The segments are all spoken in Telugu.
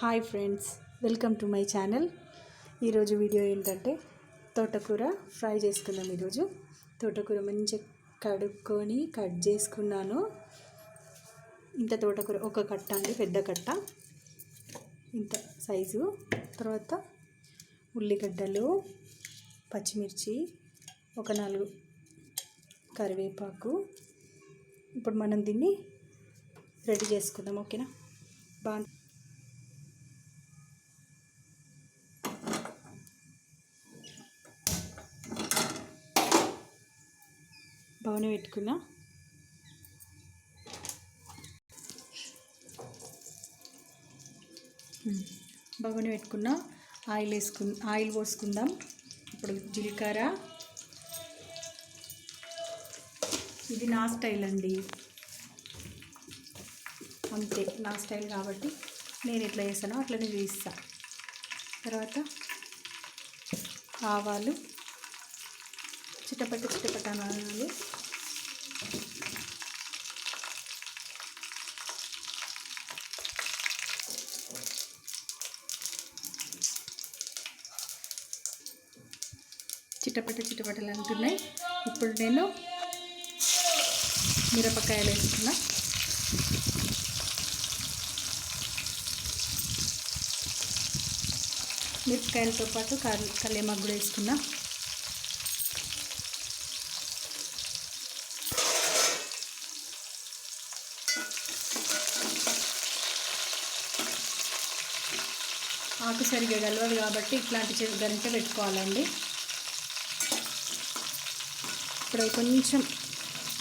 Hi friends, welcome to my channel. ఈరోజు వీడియో ఏంటంటే తోటకూర ఫ్రై చేసుకుందాం. ఈరోజు తోటకూర మంచిగా కడుక్కొని కట్ చేసుకున్నాను. ఇంత తోటకూర ఒక కట్ట అండి, పెద్ద కట్ట ఇంత సైజు. తర్వాత ఉల్లిగడ్డలు, పచ్చిమిర్చి, ఒక 4 కరివేపాకు. ఇప్పుడు మనం దీన్ని రెడీ చేసుకుందాం. ఓకేనా? బాగానే పెట్టుకున్నా. ఆయిల్ పోసుకుందాం. ఇప్పుడు జీలకర్ర, ఇది నా స్టైల్ అండి, అంతే నా స్టైల్ కాబట్టి నేను ఎట్లా చేస్తానో అట్లనే చేస్తా. తర్వాత ఆవాలు చిటపట అనాలి. చిటపటలు అంటున్నాయి. ఇప్పుడు నేను మిరపకాయలు వేసుకున్నా. మిరపకాయలతో పాటు కల్లేమాకు కూడా వేసుకున్నా. ఆకు సరిగ్గా కలవదు కాబట్టి ఇట్లాంటి గరిటె పెట్టుకోవాలండి. ఇప్పుడు కొంచెం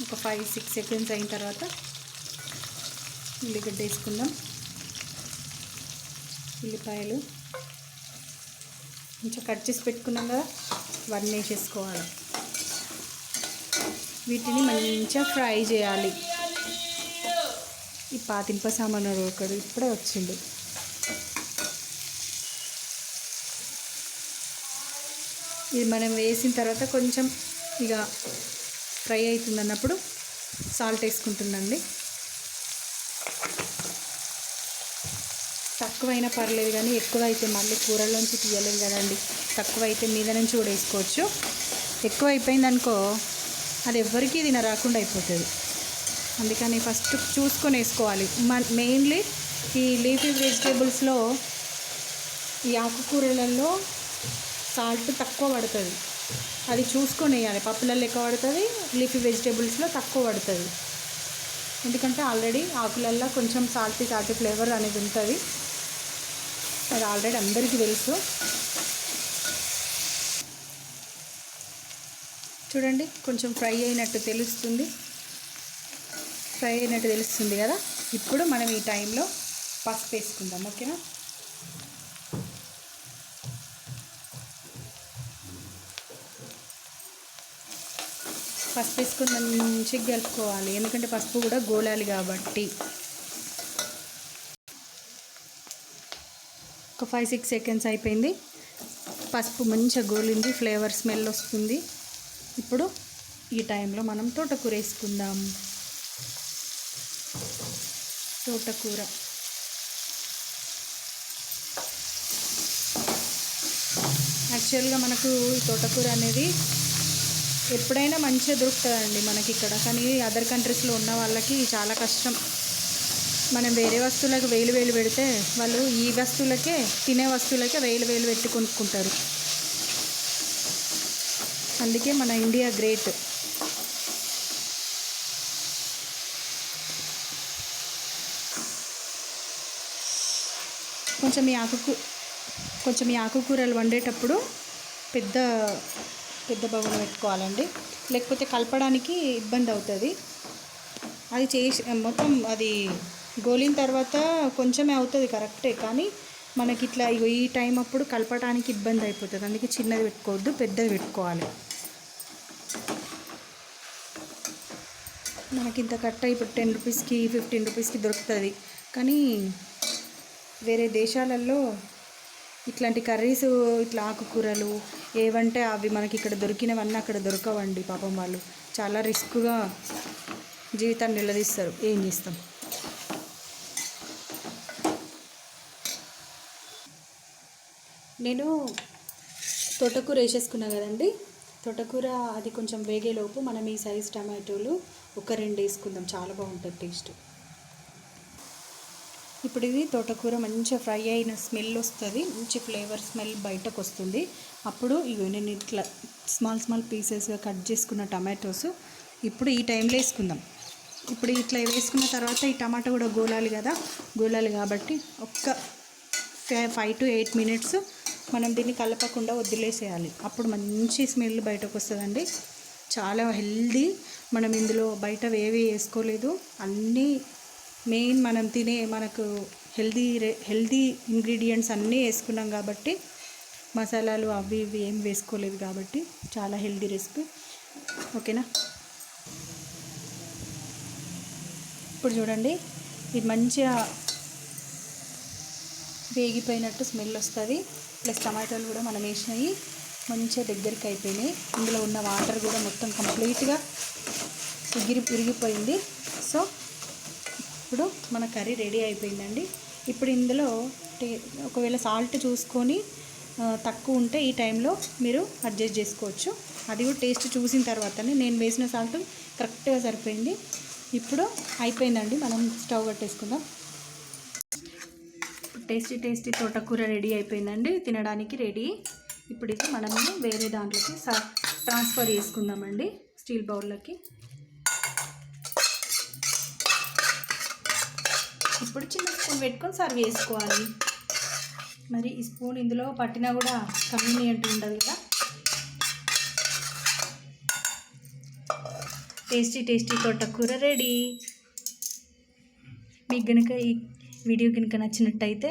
ఒక 5-6 సెకండ్స్ అయిన తర్వాత ఉల్లిగడ్డ వేసుకుందాం. ఉల్లిపాయలు కొంచెం కట్ చేసి పెట్టుకున్నాం కదా, ఇవన్నీ వేసేసుకోవాలి. వీటిని మంచిగా ఫ్రై చేయాలి. ఈ పాతింప సామాను ఒకడు ఇప్పుడే వచ్చిండు. ఇది మనం వేసిన తర్వాత కొంచెం ఇక ఫ్రై అవుతుంది అన్నప్పుడు సాల్ట్ వేసుకుంటుందండి. తక్కువైనా పర్లేదు, కానీ ఎక్కువ అయితే మళ్ళీ కూరలోంచి తీయలేదు కదండి. తక్కువ అయితే మీద నుంచి కూడా వేసుకోవచ్చు. ఎక్కువ అయిపోయింది అనుకో, అది ఎవ్వరికీ రాకుండా అయిపోతుంది. అందుకని ఫస్ట్ చూసుకొని వేసుకోవాలి. మెయిన్లీ ఈ లీఫీ వెజిటేబుల్స్లో, ఈ ఆకుకూరలలో సాల్ట్ తక్కువ పడుతుంది. అది చూసుకొని వేయాలి. పప్పులలో ఎక్కువ పడుతుంది, లీఫీ వెజిటేబుల్స్లో తక్కువ పడుతుంది. ఎందుకంటే ఆల్రెడీ ఆకులల్లో కొంచెం సాల్టీ ఫ్లేవర్ అనేది ఉంటుంది. అది ఆల్రెడీ అందరికీ తెలుసు. చూడండి, కొంచెం ఫ్రై అయినట్టు తెలుస్తుంది కదా. ఇప్పుడు మనం ఈ టైంలో పసుపు వేసుకుందాం. ఓకేనా? పసుపు వేసుకుని మంచిగా కలుపుకోవాలి, ఎందుకంటే పసుపు కూడా గోలాలి కాబట్టి. ఒక 5-6 సెకండ్స్ అయిపోయింది. పసుపు మంచిగా గోలింది, ఫ్లేవర్ స్మెల్ వస్తుంది. ఇప్పుడు ఈ టైంలో మనం తోటకూర వేసుకుందాం. తోటకూర యాక్చువల్గా మనకు ఈ తోటకూర అనేది ఎప్పుడైనా మంచిగా దొరుకుతుందండి మనకి ఇక్కడ. కానీ అదర్ కంట్రీస్లో ఉన్న వాళ్ళకి చాలా కష్టం. మనం వేరే వస్తువులకు వేలు పెడితే వాళ్ళు ఈ వస్తువులకే, తినే వస్తువులకే వేలు పెట్టి కొనుక్కుంటారు. అందుకే మన ఇండియా గ్రేట్. కొంచెం ఈ ఆకుకూరలు వండేటప్పుడు పెద్ద బౌల్ పెట్టుకోవాలండి, లేకపోతే కలపడానికి ఇబ్బంది అవుతుంది. అది చేసి మొత్తం అది గోలిన తర్వాత కొంచెమే అవుతుంది కరెక్టే, కానీ మనకి ఇట్లా ఈ టైం అప్పుడు కలపడానికి ఇబ్బంది అయిపోతుంది. అందుకే చిన్నది పెట్టుకోవద్దు, పెద్దది పెట్టుకోవాలి. మనకి ఇంత కట్ట ఇప్పుడు 10 రూపీస్కి 15 రూపీస్కి దొరుకుతుంది. కానీ వేరే దేశాలలో ఇట్లాంటి కర్రీస్, ఇట్లా ఆకుకూరలు ఏవంటే అవి మనకి ఇక్కడ దొరికినవన్నీ అక్కడ దొరకవండి. పాపం వాళ్ళు చాలా రిస్క్గా జీవితాన్ని నిలదీస్తారు. ఏం చేస్తాం? నేను తోటకూర వేసేసుకున్నా కదండి. తోటకూర అది కొంచెం వేగేలోపు మనం ఈ సైజ్ టమాటోలు ఒక 2 వేసుకుందాం, చాలా బాగుంటుంది టేస్ట్. ఇప్పుడు ఇది తోటకూర మంచిగా ఫ్రై అయిన స్మెల్ వస్తుంది, మంచి ఫ్లేవర్ స్మెల్ బయటకు వస్తుంది. అప్పుడు ఇవి నేను ఇట్లా స్మాల్ పీసెస్గా కట్ చేసుకున్న టమాటోస్ ఇప్పుడు ఈ టైంలో వేసుకుందాం. ఇప్పుడు ఇట్లా వేసుకున్న తర్వాత ఈ టమాటా కూడా గోలాలి కాబట్టి ఒక్క 5 to 8 minutes మనం దీన్ని కలపకుండా వదిలేసేయాలి. అప్పుడు మంచి స్మెల్ బయటకు వస్తుందండి. చాలా హెల్దీ. మనం ఇందులో బయట ఏవి వేసుకోలేదు, అన్నీ మెయిన్ మనం తినే మనకు హెల్దీ ఇంగ్రీడియంట్స్ అన్నీ వేసుకున్నాం కాబట్టి, మసాలాలు అవి ఇవి ఏం వేసుకోలేదు కాబట్టి చాలా హెల్దీ రెసిపీ. ఓకేనా? ఇప్పుడు చూడండి, ఇది మంచిగా వేగిపోయినట్టు స్మెల్ వస్తుంది. ప్లస్ టమాటాలు కూడా మనం వేసినవి మంచిగా దగ్గరికి అయిపోయినాయి. ఇందులో ఉన్న వాటర్ కూడా మొత్తం కంప్లీట్గా విరిగిపోయింది. సో ఇప్పుడు మన కర్రీ రెడీ అయిపోయిందండి. ఇప్పుడు ఇందులో ఒకవేళ సాల్ట్ చూసుకొని తక్కువ ఉంటే ఈ టైంలో మీరు అడ్జస్ట్ చేసుకోవచ్చు. అది కూడా టేస్ట్ చూసిన తర్వాతనే. నేను వేసిన సాల్ట్ కరెక్ట్గా సరిపోయింది. ఇప్పుడు అయిపోయిందండి, మనం స్టవ్ కట్టేసుకుందాం. టేస్టీ తోటకూర రెడీ అయిపోయిందండి, తినడానికి రెడీ. ఇప్పుడు ఇది మనము వేరే దాంట్లోకి ట్రాన్స్ఫర్ చేసుకుందామండి, స్టీల్ బౌల్లోకి. ఇప్పుడు చిన్న స్పూన్ పెట్టుకొని సర్వ్ చేసుకోవాలి. మరి ఈ స్పూన్ ఇందులో పట్టినా కూడా కన్వీనియంట్ ఉండదు కదా. టేస్టీ తోటకూర రెడీ. మీకు కనుక ఈ వీడియో కనుక నచ్చినట్టయితే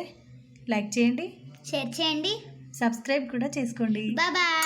లైక్ చేయండి, షేర్ చేయండి, సబ్స్క్రైబ్ కూడా చేసుకోండి. బాయ్.